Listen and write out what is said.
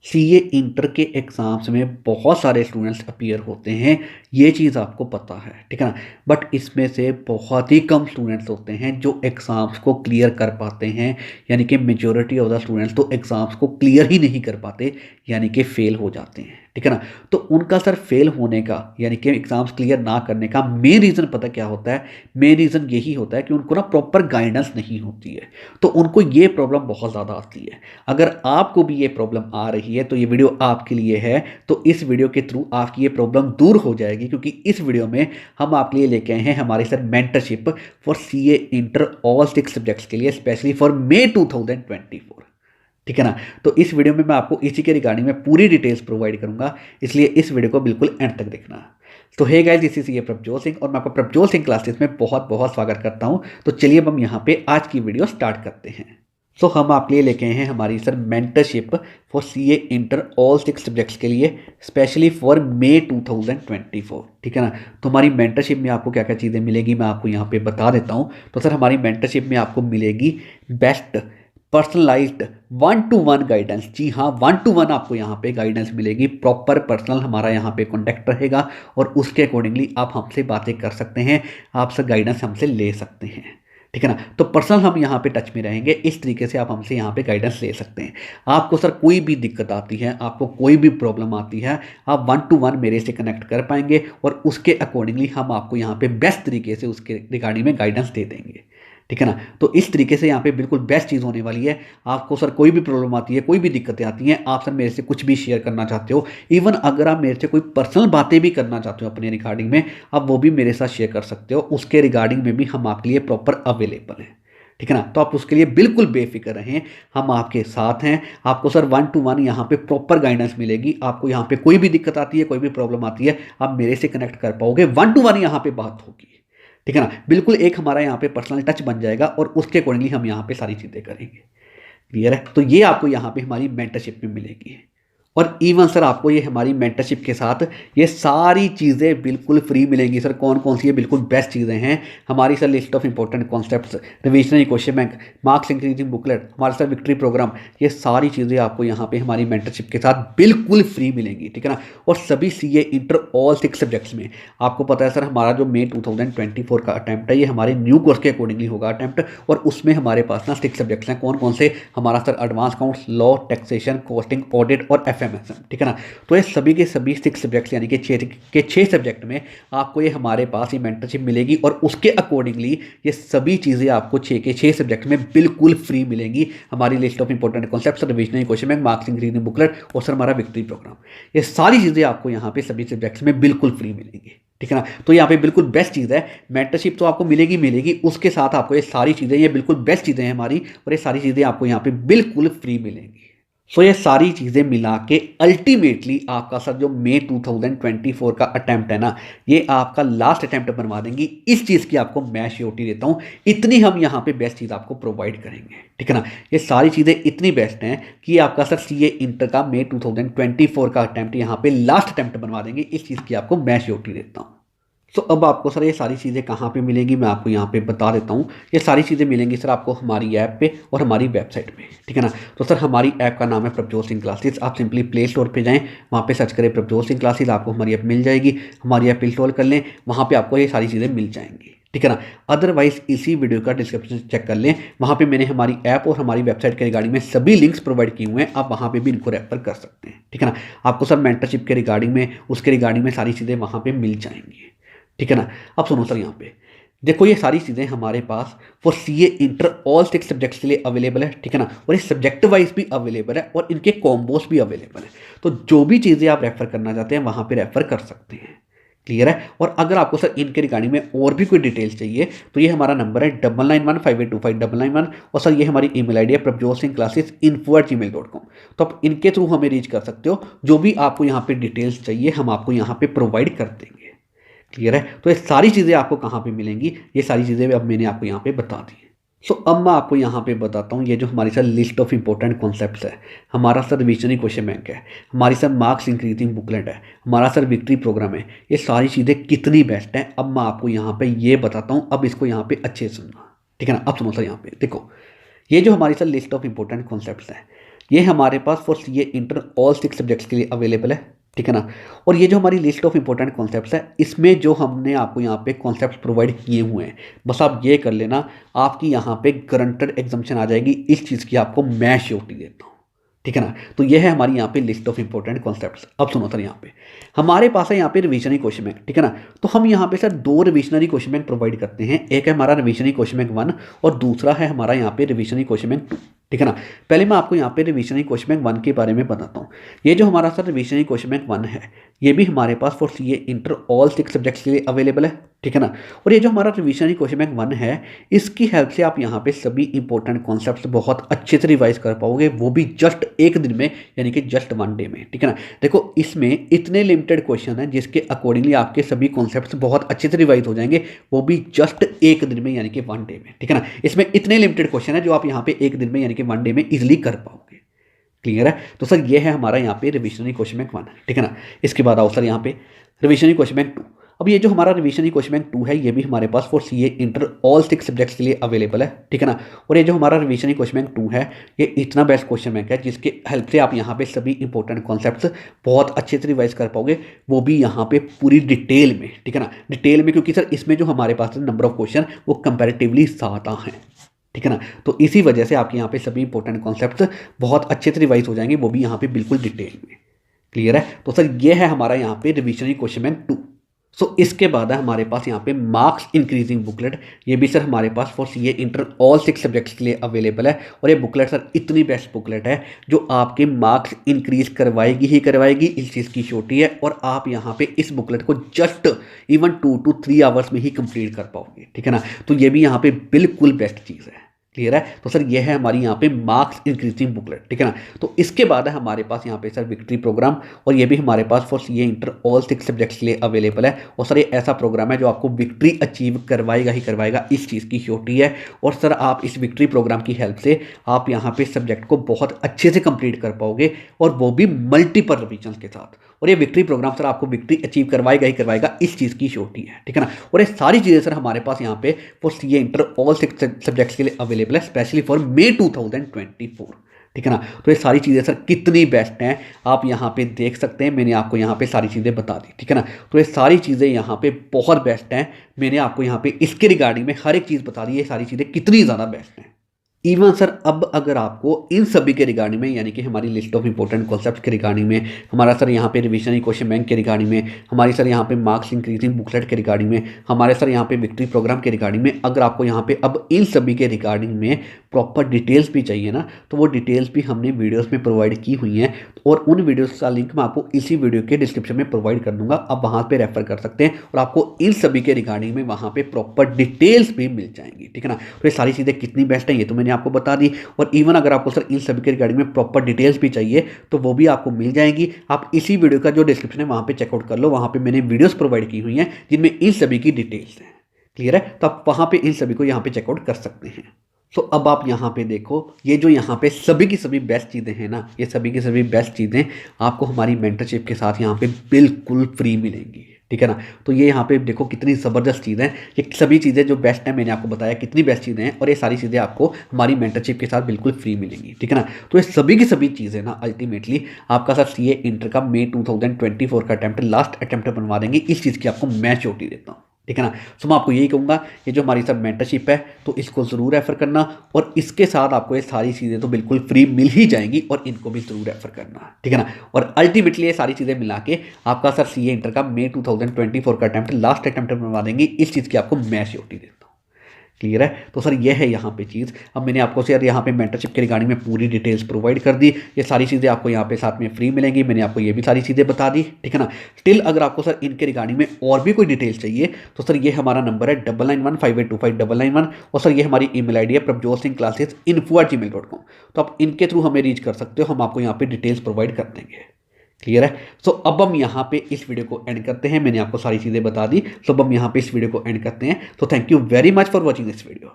CA inter के exams में बहुत सारे स्टूडेंट्स अपीयर होते हैं, ये चीज़ आपको पता है, ठीक है ना? बट इसमें से बहुत ही कम स्टूडेंट्स होते हैं जो एग्ज़ाम्स को क्लियर कर पाते हैं, यानी कि मेजॉरिटी ऑफ द स्टूडेंट्स तो एग्ज़ाम्स को क्लियर ही नहीं कर पाते, यानी कि फ़ेल हो जाते हैं, ठीक है ना? तो उनका सर फ़ेल होने का, यानी कि एग्ज़ाम्स क्लियर ना करने का मेन रीज़न पता क्या होता है? मेन रीज़न यही होता है कि उनको ना प्रॉपर गाइडेंस नहीं होती है, तो उनको ये प्रॉब्लम बहुत ज़्यादा आती है। अगर आपको भी ये प्रॉब्लम आ रही है तो ये वीडियो आपके लिए है। तो इस वीडियो के थ्रू आपकी ये प्रॉब्लम दूर हो जाएगी, क्योंकि इस वीडियो में हम आपके लिए लेके आए हैं हमारे sir mentorship for CA inter all 6 subjects के लिए, स्पेशली फॉर मई 2024, ठीक है ना? तो इस वीडियो में मैं आपको इसी के रिगार्डिंग में पूरी डिटेल्स प्रोवाइड करूंगा, इसलिए इस वीडियो को बिल्कुल एंड तक देखना। तो हे गाइस, दिस इज ये प्रभजोत सिंह और मैं आपको प्रभजोत सिंह क्लासेस में बहुत बहुत स्वागत करता हूं। तो चलिए अब हम यहाँ पे आज की वीडियो स्टार्ट करते हैं। तो हम आपके लिए लेके आए हैं हमारी sir mentorship for CA inter all 6 subjects के लिए, स्पेशली फॉर मई 2024, ठीक है ना? तो हमारी मेंटरशिप में आपको क्या क्या चीज़ें मिलेगी मैं आपको यहाँ पे बता देता हूँ। तो सर हमारी मेंटरशिप में आपको मिलेगी बेस्ट पर्सनलाइज्ड 1-to-1 गाइडेंस। जी हाँ, 1-to-1 आपको यहाँ पे गाइडेंस मिलेगी, प्रॉपर पर्सनल हमारा यहाँ पे कॉन्टैक्ट रहेगा और उसके अकॉर्डिंगली आप हमसे बातें कर सकते हैं, आप सर गाइडेंस हमसे ले सकते हैं, ठीक है ना? तो पर्सनल हम यहाँ पे टच में रहेंगे, इस तरीके से आप हमसे यहाँ पे गाइडेंस ले सकते हैं। आपको सर कोई भी दिक्कत आती है, आपको कोई भी प्रॉब्लम आती है, आप 1-to-1 मेरे से कनेक्ट कर पाएंगे और उसके अकॉर्डिंगली हम आपको यहाँ पे बेस्ट तरीके से उसके रिगार्डिंग में गाइडेंस दे देंगे, ठीक है ना? तो इस तरीके से यहाँ पे बिल्कुल बेस्ट चीज़ होने वाली है। आपको सर कोई भी प्रॉब्लम आती है, कोई भी दिक्कतें आती हैं, आप सर मेरे से कुछ भी शेयर करना चाहते हो, इवन अगर आप मेरे से कोई पर्सनल बातें भी करना चाहते हो अपने रिगार्डिंग में, आप वो भी मेरे साथ शेयर कर सकते हो। उसके रिगार्डिंग में भी हम आपके लिए प्रॉपर अवेलेबल हैं, ठीक है ना? तो आप उसके लिए बिल्कुल बेफिक्र रहें, हम आपके साथ हैं। आपको सर 1-to-1 यहाँ पे प्रॉपर गाइडेंस मिलेगी। आपको यहाँ पे कोई भी दिक्कत आती है, कोई भी प्रॉब्लम आती है, आप मेरे से कनेक्ट कर पाओगे। 1-to-1 यहाँ पे बात होगी, ठीक है ना? बिल्कुल एक हमारा यहाँ पे पर्सनल टच बन जाएगा और उसके अकॉर्डिंगली हम यहाँ पे सारी चीज़ें करेंगे। क्लियर है? तो ये आपको यहाँ पे हमारी मेंटरशिप में मिलेगी और इवन सर आपको ये हमारी मेंटरशिप के साथ ये सारी चीज़ें बिल्कुल फ्री मिलेंगी। सर कौन कौन सी ये बिल्कुल बेस्ट चीज़ें हैं हमारी? Sir list of important concepts, revisionary question bank, marks increasing booklet, हमारा सर विक्ट्री प्रोग्राम, ये सारी चीज़ें आपको यहाँ पे हमारी मेंटरशिप के साथ बिल्कुल फ्री मिलेंगी, ठीक है ना? और सभी सीए इंटर ऑल 6 सब्जेक्ट्स में। आपको पता है सर हमारा जो मई 2024 का अटैम्प्ट है, ये हमारे न्यू कोर्स के अकॉर्डिंगली होगा अटैम्प्ट, और उसमें हमारे पास ना 6 सब्जेक्ट्स हैं। कौन कौन से? हमारा sir advance accounts, law, taxation, costing, audit और एफएमएसएम, ठीक है ना? तो ये सभी के सभी 6 सब्जेक्ट्स यानी कि 6 सब्जेक्ट में आपको ये हमारे पास ये मेंटरशिप मिलेगी और उसके अकॉर्डिंगली ये सभी चीज़ें आपको 6 के 6 सब्जेक्ट में बिल्कुल फ्री मिलेंगी। हमारी list of important concepts, revisionary question bank, marks increasing booklet और सर हमारा विक्ट्री प्रोग्राम, ये सारी चीज़ें आपको यहाँ पे सभी सब्जेक्ट्स में बिल्कुल फ्री मिलेंगी, ठीक है ना? तो यहाँ पे बिल्कुल बेस्ट चीज़ है। मेंटरशिप तो आपको मिलेगी, उसके साथ आपको ये सारी चीज़ें, ये बिल्कुल बेस्ट चीज़ें हैं हमारी, और ये सारी चीज़ें आपको यहाँ पे बिल्कुल फ्री मिलेंगी। सो ये सारी चीज़ें मिला के अल्टीमेटली आपका सर जो मई 2024 का अटैम्प्ट है ना, ये आपका लास्ट अटैम्प्ट बनवा देंगी। इस चीज़ की आपको मैं श्योरिटी देता हूँ, इतनी हम यहाँ पे बेस्ट चीज़ आपको प्रोवाइड करेंगे, ठीक है ना? ये सारी चीज़ें इतनी बेस्ट हैं कि आपका सर सीए इंटर का मई 2024 का अटैम्प्ट यहाँ पे लास्ट अटैम्प्ट बनवा देंगे। इस चीज़ की आपको मैं श्योरिटी देता हूँ। सो अब आपको सर ये सारी चीज़ें कहाँ पे मिलेंगी मैं आपको यहाँ पे बता देता हूँ। ये सारी चीज़ें मिलेंगी सर आपको हमारी ऐप पे और हमारी वेबसाइट पे, ठीक है ना? तो सर हमारी ऐप का नाम है प्रभजोत सिंह क्लासेस। आप सिंपली प्ले स्टोर पे जाएँ, वहाँ पे सर्च करें प्रभजोत सिंह क्लासेस, आपको हमारी ऐप मिल जाएगी। हमारी ऐप इंस्टॉल कर लें, वहाँ पर आपको ये सारी चीज़ें मिल जाएंगी, ठीक है ना? अदरवाइज इसी वीडियो का डिस्क्रिप्शन चेक कर लें, वहाँ पे मैंने हमारी ऐप और हमारी वेबसाइट के रिगार्डिंग में सभी लिंक्स प्रोवाइड किए हुए हैं, आप वहाँ पे भी इनको रेफर कर सकते हैं, ठीक है ना? आपको सर मेंटरशिप के रिगार्डिंग में, उसके रिगार्डिंग में सारी चीज़ें वहाँ पे मिल जाएंगी, ठीक है ना? अब सुनो सर, यहाँ पे देखो ये सारी चीज़ें हमारे पास for CA inter all 6 subjects के लिए अवेलेबल है, ठीक है ना? और ये सब्जेक्ट वाइज भी अवेलेबल है और इनके कॉम्बोस भी अवेलेबल है। तो जो भी चीज़ें आप रेफर करना चाहते हैं वहाँ पे रेफर कर सकते हैं, क्लियर है? और अगर आपको सर इनके रिगार्डिंग में और भी कोई डिटेल्स चाहिए तो ये हमारा नंबर है 9915825991, और सर ये हमारी ईमेल आईडी है prabjotsinghclassesinfo@gmail.com। तो आप इनके थ्रू हमें रीच कर सकते हो, जो भी आपको यहाँ पे डिटेल्स चाहिए हम आपको यहाँ पे प्रोवाइड कर देंगे, क्लियर है? तो ये सारी चीज़ें आपको कहाँ पे मिलेंगी, ये सारी चीज़ें अब मैंने आपको यहाँ पे बता दी है। सो अब मैं आपको यहाँ पे बताता हूँ ये जो हमारी sir list of important concepts है, हमारा सर रिविजनरी क्वेश्चन बैंक है, हमारी सर मार्क्स इंक्रीजिंग बुकलेट है, हमारा सर विक्ट्री प्रोग्राम है, ये सारी चीज़ें कितनी बेस्ट हैं अब मैं आपको यहाँ पे ये बताता हूँ। अब इसको यहाँ पे अच्छे से सुनना, ठीक है ना? अब सुनो सर, यहाँ पे देखो ये जो हमारी sir list of important concepts हैं, ये हमारे पास for CA inter all 6 subjects के लिए अवेलेबल है, ठीक है ना। और ये जो हमारी लिस्ट ऑफ इंपॉर्टेंट कॉन्सेप्ट्स है, इसमें जो हमने आपको यहाँ पे कॉन्सेप्ट्स प्रोवाइड किए हुए हैं, बस आप ये कर लेना, आपकी यहाँ पे गारंटेड एग्जाम्पशन आ जाएगी। इस चीज़ की आपको मैं श्योरिटी देता हूँ, ठीक है ना। तो ये है हमारी यहाँ पे लिस्ट ऑफ इंपॉर्टेंट कॉन्सेप्ट्स। अब सुनो सर, यहाँ पे हमारे पास है यहाँ पे रिविजनरी क्वेश्चन बैंक, ठीक है ना। तो हम यहाँ पे sir 2 revisionary question bank provide करते हैं। एक है हमारा रिविजनरी क्वेश्चन बैंक 1 और दूसरा है हमारा यहाँ पे रिविजनरी क्वेश्चन बैंक 2, ठीक है ना। पहले मैं आपको यहाँ पे रिविजनरी क्वेश्चन बैंक 1 के बारे में बताता हूँ। ये जो हमारा सर रिविजनरी क्वेश्चन बैंक 1 है, ये भी हमारे पास for CA inter all 6 subjects के लिए अवेलेबल है, ठीक है ना। और ये जो हमारा रिविजनरी क्वेश्चन बैंक 1 है, इसकी हेल्प से आप यहाँ पे सभी इंपॉर्टेंट कॉन्सेप्ट्स बहुत अच्छे से रिवाइज कर पाओगे, वो भी जस्ट एक दिन में, यानी कि जस्ट 1 डे में, ठीक है ना। देखो इसमें इतने लिमिटेड क्वेश्चन हैं जिसके अकॉर्डिंगली आपके सभी कॉन्सेप्ट्स बहुत अच्छे से रिवाइज हो जाएंगे, वो भी जस्ट एक दिन में, यानी कि 1 डे में, ठीक है ना। इसमें इतने लिमिटेड क्वेश्चन है जो आप यहाँ पे एक दिन में, यानी कि 1 डे में इजिली कर पाओगे। क्लियर है। तो सर ये है हमारा यहाँ पे रिविजनरी क्वेश्चन बैंक 1, ठीक है ना। इसके बाद आओ सर यहाँ पे रिविजनरी क्वेश्चन बैंक 2। अब ये जो हमारा रिविजनरी क्वेश्चन बैंक 2 है, ये भी हमारे पास for CA inter all 6 subjects के लिए अवेलेबल है, ठीक है ना। और ये जो हमारा रिविजनरी क्वेश्चन बैंक 2 है, ये इतना बेस्ट क्वेश्चन बैंक है जिसके हेल्प से आप यहाँ पे सभी इंपॉर्टेंट कॉन्सेप्ट्स बहुत अच्छे से रिवाइज कर पाओगे, वो भी यहाँ पे पूरी डिटेल में, ठीक है ना। डिटेल में, क्योंकि सर इसमें जो हमारे पास नंबर ऑफ क्वेश्चन वो कंपेरेटिवली ज़्यादा हैं, ठीक है ना। तो इसी वजह से आपके यहाँ पे सभी इंपॉर्टेंट कॉन्सेप्ट्स बहुत अच्छे से रिवाइज हो जाएंगे, वो भी यहाँ पे बिल्कुल डिटेल में। क्लियर है। तो सर ये है हमारा यहाँ पे रिविजनरी क्वेश्चन बैंक 2। सो इसके बाद है हमारे पास यहाँ पे मार्क्स इंक्रीजिंग बुकलेट। ये भी सर हमारे पास for CA inter all 6 subjects के लिए अवेलेबल है। और ये बुकलेट सर इतनी बेस्ट बुकलेट है जो आपके मार्क्स इंक्रीज करवाएगी ही करवाएगी, इस चीज़ की छोटी है। और आप यहाँ पे इस बुकलेट को जस्ट इवन 2 to 3 आवर्स में ही कंप्लीट कर पाओगे, ठीक है ना। तो ये भी यहाँ पे बिल्कुल बेस्ट चीज़ है। क्लियर है। तो सर ये है हमारी यहाँ पे मार्क्स इंक्रीजिंग बुकलेट, ठीक है ना। तो इसके बाद है हमारे पास यहाँ पे सर विक्ट्री प्रोग्राम, और ये भी हमारे पास for CA inter all 6 subjects के लिए अवेलेबल है। और सर ये ऐसा प्रोग्राम है जो आपको विक्ट्री अचीव करवाएगा ही करवाएगा, इस चीज़ की श्योरिटी है। और सर आप इस विक्ट्री प्रोग्राम की हेल्प से आप यहाँ पे सब्जेक्ट को बहुत अच्छे से कंप्लीट कर पाओगे, और वो भी मल्टीपल रिविजन के साथ। और ये विक्ट्री प्रोग्राम सर आपको विक्ट्री अचीव करवाएगा ही करवाएगा, इस चीज़ की श्योरिटी है, ठीक है ना। और ये सारी चीज़ें सर हमारे पास यहाँ पे for CA inter all 6 subjects के लिए अवेलेबल है, स्पेशली फॉर मई 2024, ठीक है ना। तो ये सारी चीज़ें सर कितनी बेस्ट हैं आप यहाँ पे देख सकते हैं। मैंने आपको यहाँ पे सारी चीज़ें बता दी, ठीक है ना। तो ये सारी चीज़ें यहाँ पे बहुत बेस्ट हैं। मैंने आपको यहाँ पे इसके रिगार्डिंग में हर एक चीज़ बता दी, ये सारी चीज़ें कितनी ज़्यादा बेस्ट हैं। इवन सर अब अगर आपको इन सभी के रिगार्डिंग में, यानी कि हमारी लिस्ट ऑफ इंपॉर्टेंट कॉन्सेप्ट्स के रिगार्डिंग में, हमारा सर यहाँ पे रिविजनरी क्वेश्चन बैंक के रिगार्डिंग में, हमारी सर यहाँ पे मार्क्स इंक्रीजिंग बुकलेट के रिगार्डिंग में, हमारे सर यहाँ पे विक्ट्री प्रोग्राम के रिगार्डिंग में, अगर आपको यहाँ पे अब इन सभी के रिगार्डिंग में प्रॉपर डिटेल्स भी चाहिए ना, तो वो डिटेल्स भी हमने वीडियोज़ में प्रोवाइड की हुई हैं। और उन वीडियोज़ का लिंक मैं आपको इसी वीडियो के डिस्क्रिप्शन में प्रोवाइड कर दूंगा, आप वहाँ पर रेफर कर सकते हैं और आपको इन सभी के रिगार्डिंग में वहाँ पर प्रॉपर डिटेल्स भी मिल जाएंगी, ठीक है ना। तो ये सारी चीज़ें कितनी बेस्ट हैं ये तो मैंने आपको बता दी। और इवन अगर आपको सर इन सभी के रिगार्डिंग में प्रॉपर डिटेल्स भी चाहिए तो वो भी आपको मिल जाएंगी। आप इसी वीडियो का जो डिस्क्रिप्शन है वहाँ पे चेकआउट कर लो, वहाँ पे मैंने वीडियोस प्रोवाइड की हुई हैं जिनमें इन सभी की डिटेल्स हैं। क्लियर है। तो आप वहाँ पे इन सभी को यहाँ पे चेकआउट कर सकते हैं। तो अब आप यहाँ पे देखो, ये जो यहाँ पे सभी की सभी बेस्ट चीज़ें हैं ना, ये सभी की सभी बेस्ट चीज़ें आपको हमारी मेंटरशिप के साथ यहाँ पे बिल्कुल फ्री मिलेंगी, ठीक है ना। तो ये यहाँ पे देखो कितनी ज़बरदस्त चीज़ है, ये सभी चीज़ें जो बेस्ट हैं मैंने आपको बताया कितनी बेस्ट चीज़ें हैं, और ये सारी चीज़ें आपको हमारी मेंटरशिप के साथ बिल्कुल फ्री मिलेंगी, ठीक है ना। तो ये सभी की सभी चीज़ें ना अल्टीमेटली आपका सर सीए इंटर का मई 2024 का अटैम्प्ट लास्ट अटैम्प्ट बनवा देंगे, इस चीज़ की आपको मैं श्योरिटी देता हूँ, ठीक है ना। तो मैं आपको यही कहूँगा, ये जो हमारी सब मेंटरशिप है तो इसको ज़रूर रेफ़र करना, और इसके साथ आपको ये सारी चीज़ें तो बिल्कुल फ्री मिल ही जाएंगी, और इनको भी ज़रूर रेफ़र करना, ठीक है ना। और अल्टीमेटली ये सारी चीज़ें मिला के आपका सर सीए इंटर का मई 2024 का अटैम्प्ट लास्ट अटैम्प्ट बनवा देंगे, इस चीज़ की आपको मैं श्योरिटी देता हूँ। क्लियर है। तो सर ये है यहाँ पे चीज़। अब मैंने आपको सर यहाँ पे मेंटरशिप के रिगार्डिंग में पूरी डिटेल्स प्रोवाइड कर दी, ये सारी चीज़ें आपको यहाँ पे साथ में फ्री मिलेंगी, मैंने आपको ये भी सारी चीज़ें बता दी, ठीक है ना। स्टिल अगर आपको सर इनके रिगार्डिंग में और भी कोई डिटेल्स चाहिए तो सर ये हमारा नंबर है 9915825991, और सर ये हमारी ईमेल आईडी है prabjotsinghclassesinfo@gmail.com। तो आप इनके थ्रू हमें रीच कर सकते हो, हम आपको यहाँ पे डिटेल्स प्रोवाइड कर देंगे। क्लियर है। सो अब हम यहाँ पे इस वीडियो को एंड करते हैं, मैंने आपको सारी चीज़ें बता दी, सो अब हम यहाँ पे इस वीडियो को एंड करते हैं। तो thank you very much for watching this video.